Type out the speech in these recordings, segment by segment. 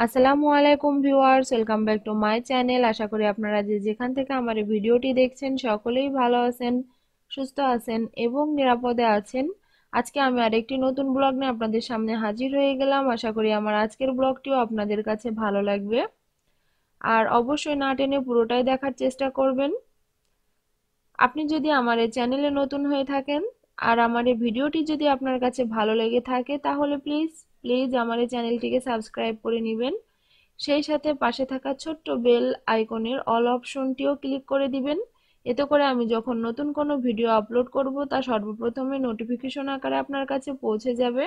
আসসালামু আলাইকুম viewers, welcome back to my channel. আশা করি আপনারা যে যেখান থেকে আমার এই ভিডিওটি দেখছেন সকলেই ভালো আছেন, সুস্থ আছেন এবং নিরাপদে আছেন। আজকে আমি আরেকটি নতুন ব্লগ নিয়ে আপনাদের সামনে হাজির হয়ে গেলাম। আশা করি আমার আজকের ব্লগটিও আপনাদের কাছে ভালো লাগবে, আর অবশ্যই না টেনে পুরোটাই দেখার চেষ্টা করবেন। আপনি যদি আমার এই চ্যানেলে নতুন হয়ে থাকেন আর আমার এই ভিডিওটি যদি আপনার কাছে ভালো লেগে থাকে, তাহলে প্লিজ প্লিজ আমার এই চ্যানেলটিকে সাবস্ক্রাইব করে নেবেন। সেই সাথে পাশে থাকা ছোট্ট বেল আইকনের অল অপশনটিও ক্লিক করে দিবেন। এতে করে আমি যখন নতুন কোনো ভিডিও আপলোড করব তা সর্বপ্রথমে নোটিফিকেশন আকারে আপনার কাছে পৌঁছে যাবে।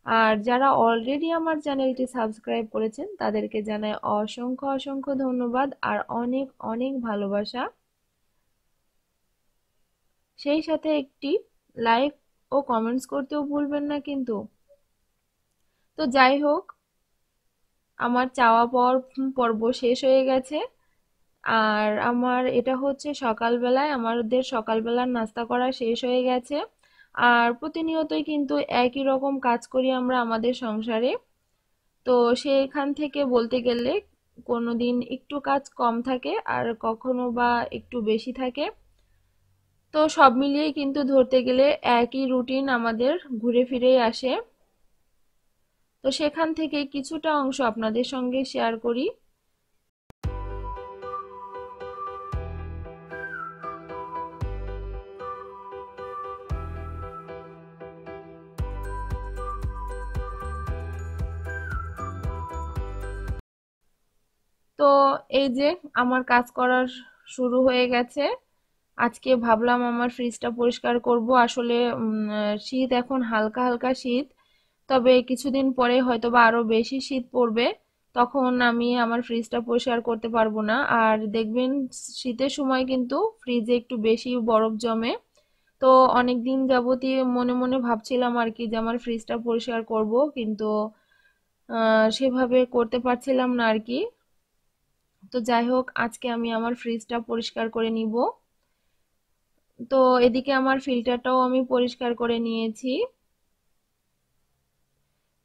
আর যারা অলরেডি আমার চ্যানেলটি সাবস্ক্রাইব করেছেন তাদেরকে জানাই অসংখ্য অসংখ্য ধন্যবাদ আর অনেক অনেক ভালোবাসা। সেই সাথে একটি লাইক ও কমেন্টস করতেও ভুলবেন না কিন্তু। তো যাই হোক, আমার চাওয়া পাওয়ার পর্ব শেষ হয়ে গেছে। আর আমার এটা হচ্ছে সকালবেলায়, আমাদের সকালবেলার নাস্তা করা শেষ হয়ে গেছে। আর প্রতিনিয়তই কিন্তু একই রকম কাজ করি আমরা আমাদের সংসারে। তো সেখান থেকে বলতে গেলে কোনো দিন একটু কাজ কম থাকে আর কখনো বা একটু বেশি থাকে। তো সব মিলিয়েই কিন্তু ধরতে গেলে একই রুটিন আমাদের ঘুরে ফিরেই আসে। তো সেখান থেকে কিছুটা অংশ আপনাদের সঙ্গে শেয়ার করি। তো এই যে আমার কাজ করার শুরু হয়ে গেছে। আজকে ভাবলাম আমার ফ্রিজটা পরিষ্কার করব। আসলে শীত এখন হালকা হালকা শীত, তবে কিছুদিন পরে হয়তো বা আরো বেশি শীত পড়বে। তখন আমি আমার ফ্রিজটা পরিষ্কার করতে পারবো না। আর দেখবেন শীতের সময় কিন্তু ফ্রিজে একটু বেশি বরফ জমে। তো অনেক দিন যাবতই মনে মনে ভাবছিলাম আর কি যে আমার ফ্রিজটা পরিষ্কার করব, কিন্তু সেভাবে করতে পারছিলাম না আর কি। তো যাই হোক, আজকে আমি আমার ফ্রিজটা পরিষ্কার করে নিব। তো এদিকে আমার ফিল্টারটাও আমি পরিষ্কার করে নিয়েছি।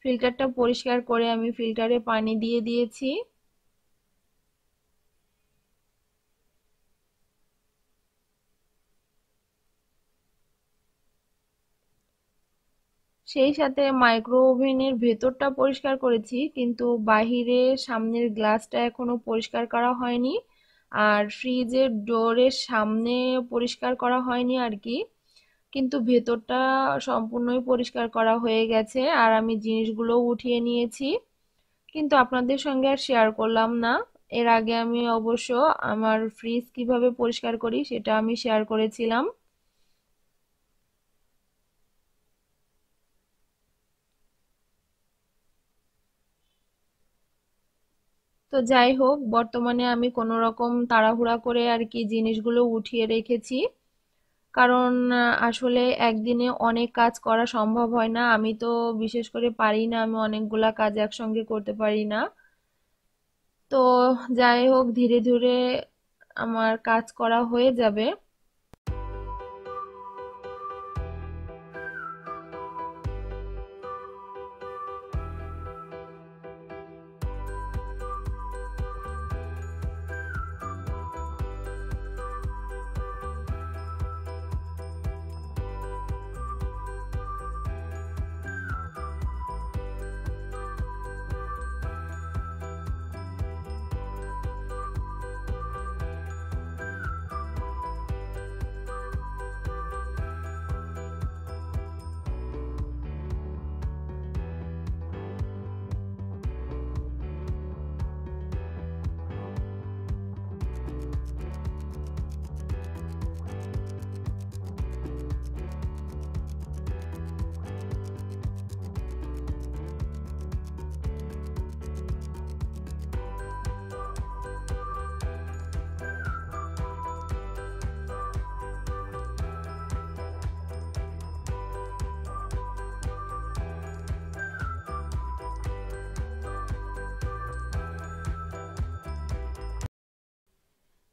ফিল্টারটা পরিষ্কার করে আমি ফিল্টারে পানি দিয়ে দিয়েছি। সেই সাথে মাইক্রো ওভেনের ভেতরটা পরিষ্কার করেছি, কিন্তু বাহিরে সামনের গ্লাসটা এখনো পরিষ্কার করা হয়নি। আর ফ্রিজের ডোরের সামনে পরিষ্কার করা হয়নি আর কি। কিন্তু ভেতরটা সম্পূর্ণই পরিষ্কার করা হয়ে গেছে আর আমি জিনিসগুলো উঠিয়ে নিয়েছি, কিন্তু আপনাদের সঙ্গে আর শেয়ার করলাম না। এর আগে আমি অবশ্য আমার ফ্রিজ কিভাবে পরিষ্কার করি সেটা আমি শেয়ার করেছিলাম। তো যাই হোক, বর্তমানে আমি কোনো রকম তাড়াহুড়া করে আর কি জিনিসগুলো উঠিয়ে রেখেছি। কারণ আসলে একদিনে অনেক কাজ করা সম্ভব হয় না। আমি তো বিশেষ করে পারি না, আমি অনেকগুলা কাজ একসঙ্গে করতে পারি না। তো যাই হোক, ধীরে ধীরে আমার কাজ করা হয়ে যাবে।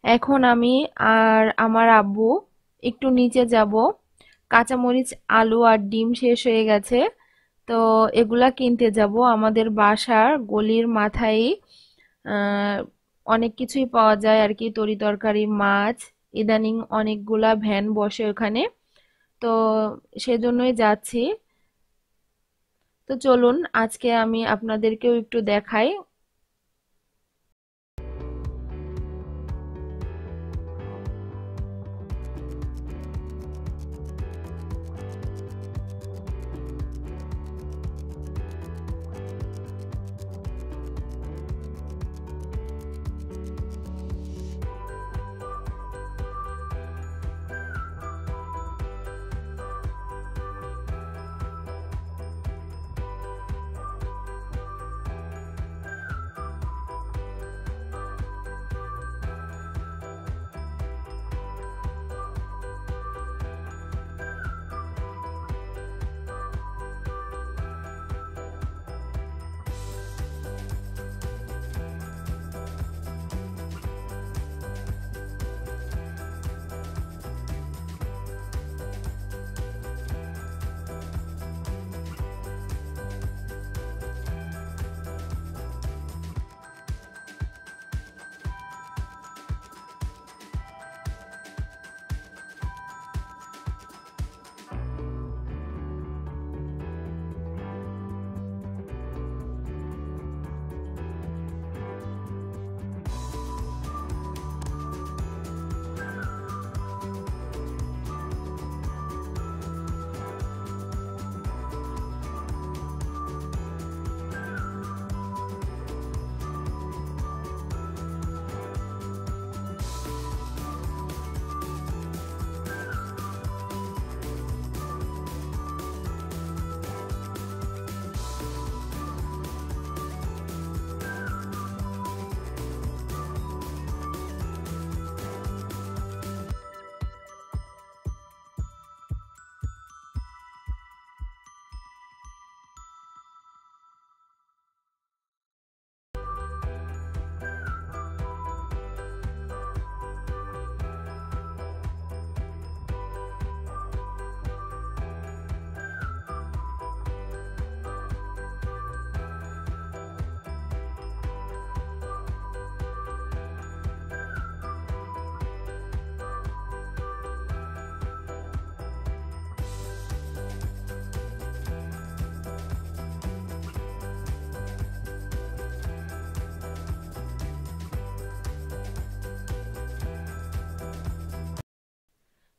এখন আমি আর আমার আব্বু একটু নিচে যাব। কাঁচামরিচ, আলু আর ডিম শেষ হয়ে গেছে। তো এগুলা কিনতে যাব। আমাদের বাসার গলির মাথায় অনেক কিছুই পাওয়া যায় আর কি, তরি তরকারি, মাছ। ইদানিং অনেকগুলা ভ্যান বসে ওখানে, তো সেজন্যই যাচ্ছি। তো চলুন আজকে আমি আপনাদেরকেও একটু দেখাই।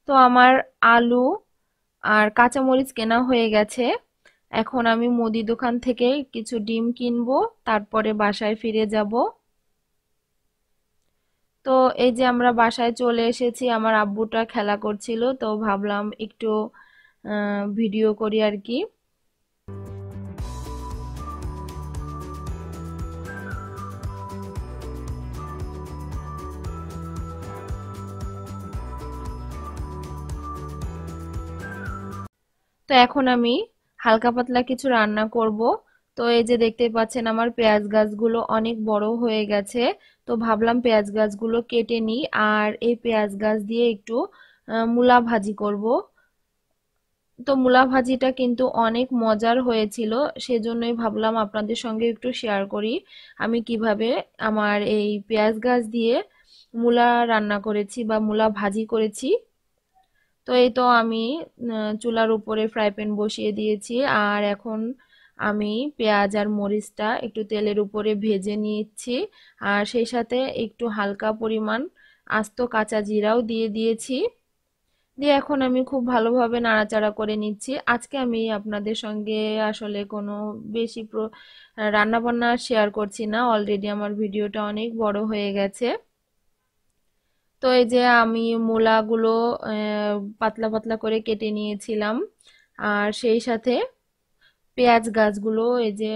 তো আমার আলু আর কাঁচামরিচ কেনা হয়ে গেছে। এখন আমি মুদি দোকান থেকে কিছু ডিম কিনবো, তারপরে বাসায় ফিরে যাব। তো এই যে আমরা বাসায় চলে এসেছি, আমার আব্বুটা খেলা করছিল, তো ভাবলাম একটু ভিডিও করি আর কি। তো এখন আমি হালকা পাতলা কিছু রান্না করব। তো এই যে দেখতে পাচ্ছেন আমার পেঁয়াজ গাছগুলো অনেক বড় হয়ে গেছে। তো ভাবলাম পেঁয়াজ গাছগুলো কেটে নিই, আর এই পেঁয়াজ গাছ দিয়ে একটু মূলা ভাজি করব। তো মূলা ভাজিটা কিন্তু অনেক মজার হয়েছিল, সেজন্যই ভাবলাম আপনাদের সঙ্গে একটু শেয়ার করি আমি কিভাবে আমার এই পেঁয়াজ গাছ দিয়ে মূলা রান্না করেছি বা মূলা ভাজি করেছি। তো এই তো আমি চুলার উপরে ফ্রাই প্যান বসিয়ে দিয়েছি, আর এখন আমি পেঁয়াজ আর মরিচটা একটু তেলের উপরে ভেজে নিচ্ছি, আর সেই সাথে একটু হালকা পরিমাণ আস্ত কাঁচা জিরাও দিয়ে দিয়েছি। দিয়ে এখন আমি খুব ভালোভাবে নাড়াচাড়া করে নিচ্ছি। আজকে আমি আপনাদের সঙ্গে আসলে কোনো বেশি রান্না বান্না শেয়ার করছি না, অলরেডি আমার ভিডিওটা অনেক বড় হয়ে গেছে। তো এই যে আমি মূলাগুলো পাতলা পাতলা করে কেটে নিয়েছিলাম, আর সেই সাথে পেঁয়াজ গাছগুলো এই যে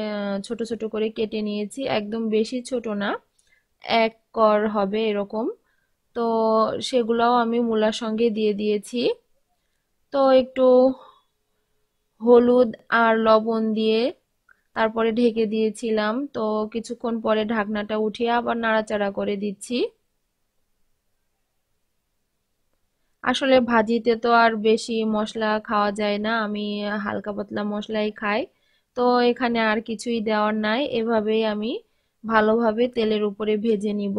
ছোট ছোট করে কেটে নিয়েছি, একদম বেশি ছোট না, এক কর হবে এরকম। তো সেগুলাও আমি মূলার সঙ্গে দিয়ে দিয়েছি। তো একটু হলুদ আর লবণ দিয়ে তারপরে ঢেকে দিয়েছিলাম। তো কিছুক্ষণ পরে ঢাকনাটা উঠিয়ে আবার নাড়াচাড়া করে দিচ্ছি। আসলে ভাজিতে তো আর বেশি মশলা খাওয়া যায় না, আমি হালকা পাতলা মশলাই খাই। তো এখানে আর কিছুই দেওয়ার নাই, এভাবেই আমি ভালোভাবে তেলের উপরে ভেজে নিব।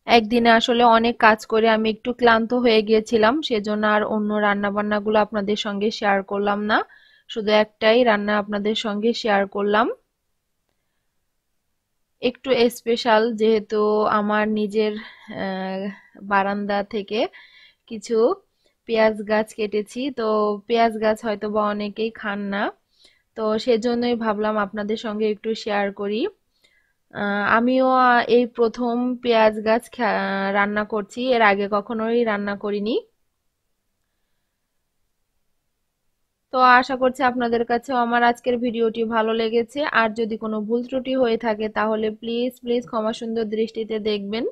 একদিনে আসলে অনেক কাজ করে আমি একটু ক্লান্ত হয়ে গিয়েছিলাম, সেজন্য আর অন্য রান্না বান্নাগুলো আপনাদের সঙ্গে শেয়ার করলাম না, শুধু একটাই রান্না আপনাদের সঙ্গে শেয়ার করলাম। একটু স্পেশাল, যেহেতু আমার নিজের আহ, বারান্দা থেকে কিছু পেঁয়াজ গাছ কেটেছি, তো পেঁয়াজ গাছ হয়তো বা অনেকেই খান না, তো সেজন্যই ভাবলাম আপনাদের সঙ্গে একটু শেয়ার করি। আমিও এই প্রথম পেঁয়াজ গাছ রান্না করছি, এর আগে কখনোই রান্না করিনি। তো আশা করছি আপনাদের কাছেও আমার আজকের ভিডিওটি ভালো লেগেছে, আর যদি কোনো ভুল ত্রুটি হয়ে থাকে তাহলে প্লিজ প্লিজ ক্ষমা সুন্দর দৃষ্টিতে দেখবেন।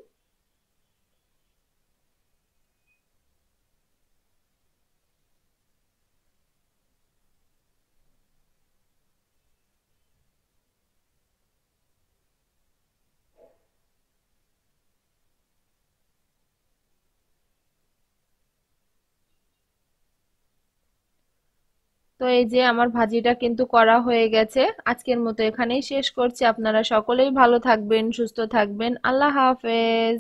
তো এই যে আমার ভাজিটা কিন্তু করা হয়ে গেছে। আজকের মতো এখানেই শেষ করছি। আপনারা সকলেই ভালো থাকবেন, সুস্থ থাকবেন। আল্লাহ হাফেজ।